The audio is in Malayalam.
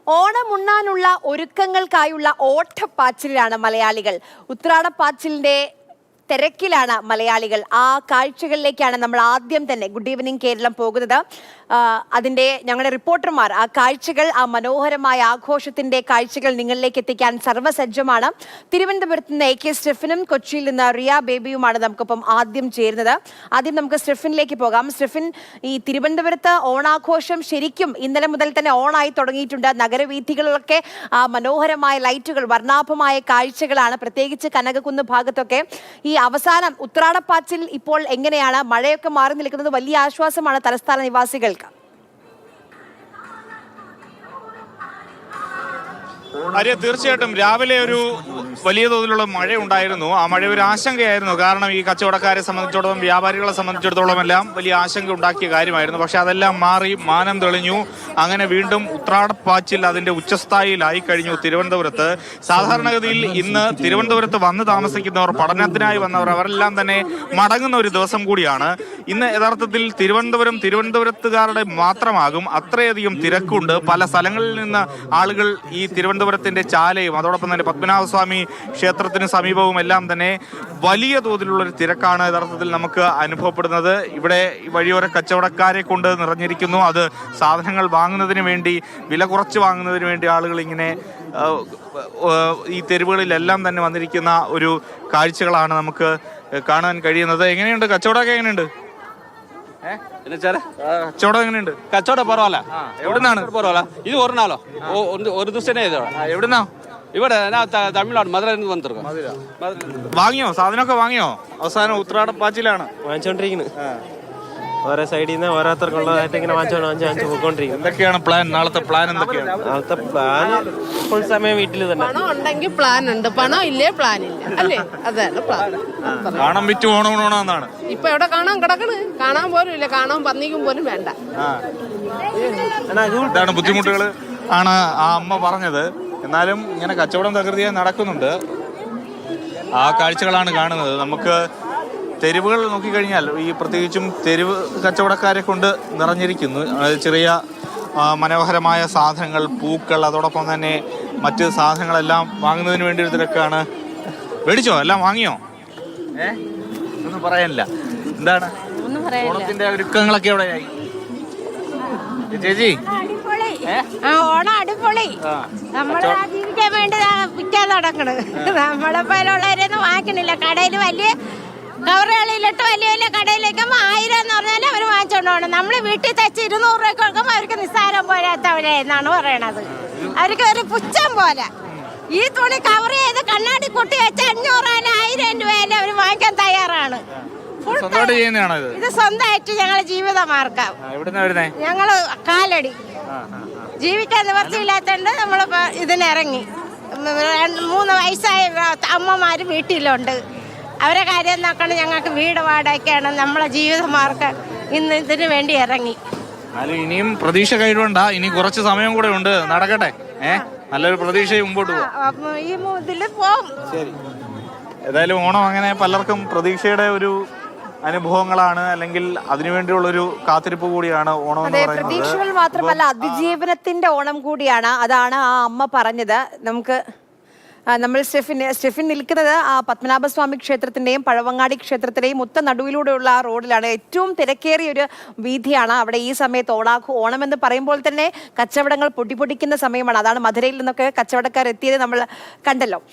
ഓണമുണ്ണാനുള്ള ഒരുക്കങ്ങൾക്കായുള്ള ഓട്ടപ്പാച്ചിലാണ് മലയാളികൾ. ഉത്രാടപ്പാച്ചിലിന്റെ തിരക്കിലാണ് മലയാളികൾ. ആ കാഴ്ചകളിലേക്കാണ് നമ്മൾ ആദ്യം തന്നെ ഗുഡ് ഈവനിങ് കേരളം പോകുന്നത്. അതിൻ്റെ ഞങ്ങളുടെ റിപ്പോർട്ടർമാർ ആ കാഴ്ചകൾ, ആ മനോഹരമായ ആഘോഷത്തിൻ്റെ കാഴ്ചകൾ നിങ്ങളിലേക്ക് എത്തിക്കാൻ സർവ്വസജ്ജമാണ്. തിരുവനന്തപുരത്ത് നിന്ന് AK സ്റ്റെഫിനും കൊച്ചിയിൽ നിന്ന് റിയ ബേബിയുമാണ് നമുക്കൊപ്പം ആദ്യം ചേരുന്നത്. ആദ്യം നമുക്ക് സ്റ്റെഫിനിലേക്ക് പോകാം. സ്റ്റെഫിൻ, ഈ തിരുവനന്തപുരത്ത് ഓണാഘോഷം ശരിക്കും ഇന്നലെ മുതൽ തന്നെ ഓണായി തുടങ്ങിയിട്ടുണ്ട്. നഗരവീഥികളിലൊക്കെ മനോഹരമായ ലൈറ്റുകൾ, വർണ്ണാഭമായ കാഴ്ചകളാണ്. പ്രത്യേകിച്ച് കനകക്കുന്ന് ഭാഗത്തൊക്കെ ഈ അവസാനം ഉത്രാടപ്പാച്ചിൽ ഇപ്പോൾ എങ്ങനെയാണ്? മഴയൊക്കെ മാറി നിൽക്കുന്നത് വലിയ ആശ്വാസമാണ് തലസ്ഥാന നിവാസികൾക്ക്. തീർച്ചയായിട്ടും രാവിലെ ഒരു വലിയ തോതിലുള്ള മഴ ഉണ്ടായിരുന്നു. ആ മഴ ഒരു ആശങ്കയായിരുന്നു. കാരണം ഈ കച്ചവടക്കാരെ സംബന്ധിച്ചിടത്തോളം, വ്യാപാരികളെ സംബന്ധിച്ചിടത്തോളം എല്ലാം വലിയ ആശങ്ക ഉണ്ടാക്കിയ കാര്യമായിരുന്നു. പക്ഷെ അതെല്ലാം മാറി മാനം തെളിഞ്ഞു. അങ്ങനെ വീണ്ടും ഉത്രാടപ്പാച്ചിൽ അതിന്റെ ഉച്ചസ്ഥായിലായി കഴിഞ്ഞു തിരുവനന്തപുരത്ത്. സാധാരണഗതിയിൽ ഇന്ന് തിരുവനന്തപുരത്ത് വന്ന് താമസിക്കുന്നവർ, പഠനത്തിനായി വന്നവർ, അവരെല്ലാം തന്നെ മടങ്ങുന്ന ഒരു ദിവസം കൂടിയാണ് ഇന്ന്. യഥാർത്ഥത്തിൽ തിരുവനന്തപുരത്തുകാരുടെ മാത്രമാകും. അത്രയധികം തിരക്കുണ്ട്. പല സ്ഥലങ്ങളിൽ നിന്ന് ആളുകൾ ഈ തിരുവനന്തപുരത്തിന്റെ ചാലയും അതോടൊപ്പം തന്നെ പത്മനാഭസ്വാമി ക്ഷേത്രത്തിന് സമീപവും എല്ലാം തന്നെ വലിയ തോതിലുള്ളൊരു തിരക്കാണ് യഥാർത്ഥത്തിൽ നമുക്ക് അനുഭവപ്പെടുന്നത്. ഇവിടെ വഴിയോര കച്ചവടക്കാരെ കൊണ്ട് നിറഞ്ഞിരിക്കുന്നു. അത് സാധനങ്ങൾ വാങ്ങുന്നതിന് വേണ്ടി, വില കുറച്ച് വാങ്ങുന്നതിന് വേണ്ടി ആളുകൾ ഇങ്ങനെ ഈ തെരുവുകളിലെല്ലാം തന്നെ വന്നിരിക്കുന്ന ഒരു കാഴ്ചകളാണ് നമുക്ക് കാണാൻ കഴിയുന്നത്. എങ്ങനെയുണ്ട് കച്ചവടമൊക്കെ? എങ്ങനെയുണ്ട് കച്ചവടം? എങ്ങനെയുണ്ട് കച്ചവടം? പരവായില്ല. എവിടുന്നാണ്? പരവായില്ല. ഇത് ഒരു നാളോ ഒരു ദിവസമേ എവിടുന്നാ? ഇവിടെ തമിഴ്നാട് മധുരയിൽ നിന്ന് വന്നിരിക്കും. വാങ്ങിയോ? സാധനമൊക്കെ വാങ്ങിയോ? അവസാനം ഉത്രാടപ്പാച്ചിലാണ് വാങ്ങിച്ചോണ്ടിരിക്കുന്നത്. ഓരോ സൈഡിൽ നിന്ന് ഓരോരുത്തർക്കുള്ളതായിട്ട് ഇങ്ങനെ വാങ്ങിച്ചു പോയിക്കൊണ്ടിരിക്കും. എന്തൊക്കെയാണ് പ്ലാൻ? നാളത്തെ പ്ലാൻ എന്തൊക്കെയാണ്? നാളത്തെ പ്ലാൻ ഫുൾ സമയം വീട്ടിൽ തന്നെ. പണം ഉണ്ടെങ്കിൽ പ്ലാൻ ഉണ്ട്, പണം ഇല്ലേ പ്ലാൻ ഇല്ല, അല്ലേ? അതാണ് പ്ലാൻ. കാണാൻ വിറ്റ് ഓണമെന്നാണ്. ഇപ്പൊ എവിടെ കാണാൻ കിടക്കണ്? കാണാൻ പോലും ഇല്ല. കാണാൻ പന്നിക്കും പോലും വേണ്ട. ഇതാണ് ബുദ്ധിമുട്ടുകൾ ആണ് ആ അമ്മ പറഞ്ഞത്. എന്നാലും ഇങ്ങനെ കച്ചവടം തകൃതിയായി നടക്കുന്നുണ്ട്. ആ കാഴ്ചകളാണ് കാണുന്നത്. നമുക്ക് തെരുവുകൾ നോക്കിക്കഴിഞ്ഞാൽ ഈ പ്രത്യേകിച്ചും തെരുവ് കച്ചവടക്കാരെ കൊണ്ട് നിറഞ്ഞിരിക്കുന്നു. ചെറിയ മനോഹരമായ സാധനങ്ങൾ, പൂക്കൾ, അതോടൊപ്പം തന്നെ മറ്റ് സാധനങ്ങളെല്ലാം വാങ്ങുന്നതിന് വേണ്ടി ഒരു തിരക്കാണ്. മേടിച്ചോ? എല്ലാം വാങ്ങിയോ? ഒന്നും പറയാനില്ല. എന്താണ് ഓണത്തിന്റെ ഒരുക്കങ്ങളൊക്കെ എവിടെയായി ചേച്ചി? ഓണം അടിപൊളി. നമ്മള് ജീവിക്കാൻ വേണ്ടി വിൽക്കാൻ നടക്കണ്. നമ്മളെ പോലുള്ളവരൊന്നും വാങ്ങിക്കണില്ല. കടയിൽ വലിയ കവറുകളിലിട്ട് വലിയ വലിയ കടയിലേക്ക് 1000 എന്ന് പറഞ്ഞാൽ അവർ വാങ്ങിച്ചോണ്ട് പോകണം. നമ്മൾ വീട്ടിൽ തച്ച് 200 രൂപയ്ക്ക് കൊടുക്കുമ്പോൾ അവർക്ക് നിസ്സാരം പോരാത്തവരെ എന്നാണ് പറയണത്. അവർക്ക് ഒരു പുച്ഛം പോലെ. ഈ തുണി കവർ ചെയ്ത് കണ്ണാടി കുട്ടി വെച്ച് 500 1000 രൂപയല്ലേ അവർ വാങ്ങിക്കാൻ തയ്യാറാണ്. ഇത് സ്വന്തമായിട്ട് ഞങ്ങളെ ജീവിതമാർക്കാം. ഞങ്ങള് കാലടി ജീവിക്കാൻ നിവർത്തിയില്ലാത്തതുകൊണ്ട് നമ്മളിപ്പോ ഇതിനിറങ്ങി. 3 വയസ്സായ അമ്മമാര് വീട്ടിലുണ്ട്. അവരെ കാര്യം നോക്കണം. ഞങ്ങൾക്ക് വീട് വാടകയ്ക്കാണ്. നമ്മളെ ജീവിതമാർക്കം ഇന്ന് ഇതിനു വേണ്ടി ഇറങ്ങി. ഇനിയും പ്രതീക്ഷ കൈവിടണ്ട. ഇനി കുറച്ച് സമയം കൂടെ ഉണ്ട്. നടക്കട്ടെ. നല്ലൊരു പ്രതീക്ഷ മുമ്പോട്ട് ഈ ഇതില് പോവും. ശരി. ഏതായാലും ഓണം അങ്ങനെ പലർക്കും പ്രതീക്ഷയുടെ ഒരു അനുഭവങ്ങളാണ്, അല്ലെങ്കിൽ അതിനുവേണ്ടിയുള്ളൊരു കാത്തിരിപ്പ് കൂടിയാണ് ഓണം എന്ന് പറയുന്നത്. പ്രതീക്ഷകൾ മാത്രമല്ല, അതിജീവനത്തിന്റെ ഓണം കൂടിയാണ്. അതാണ് ആ അമ്മ പറഞ്ഞത്. നമ്മൾ സ്റ്റെഫിൻ നിൽക്കുന്നത് ആ പത്മനാഭസ്വാമി ക്ഷേത്രത്തിന്റെയും പഴവങ്ങാടി ക്ഷേത്രത്തിന്റെയും ഒത്ത നടുവിലൂടെയുള്ള ആ റോഡിലാണ്. ഏറ്റവും തിരക്കേറിയ ഒരു വീതിയാണ് അവിടെ. ഈ സമയത്ത് ഓണം എന്ന് പറയുമ്പോൾ തന്നെ കച്ചവടങ്ങൾ പൊട്ടിപ്പൊടിക്കുന്ന സമയമാണ്. അതാണ് മധുരയിൽ നിന്നൊക്കെ കച്ചവടക്കാർ എത്തിയത് നമ്മൾ കണ്ടല്ലോ.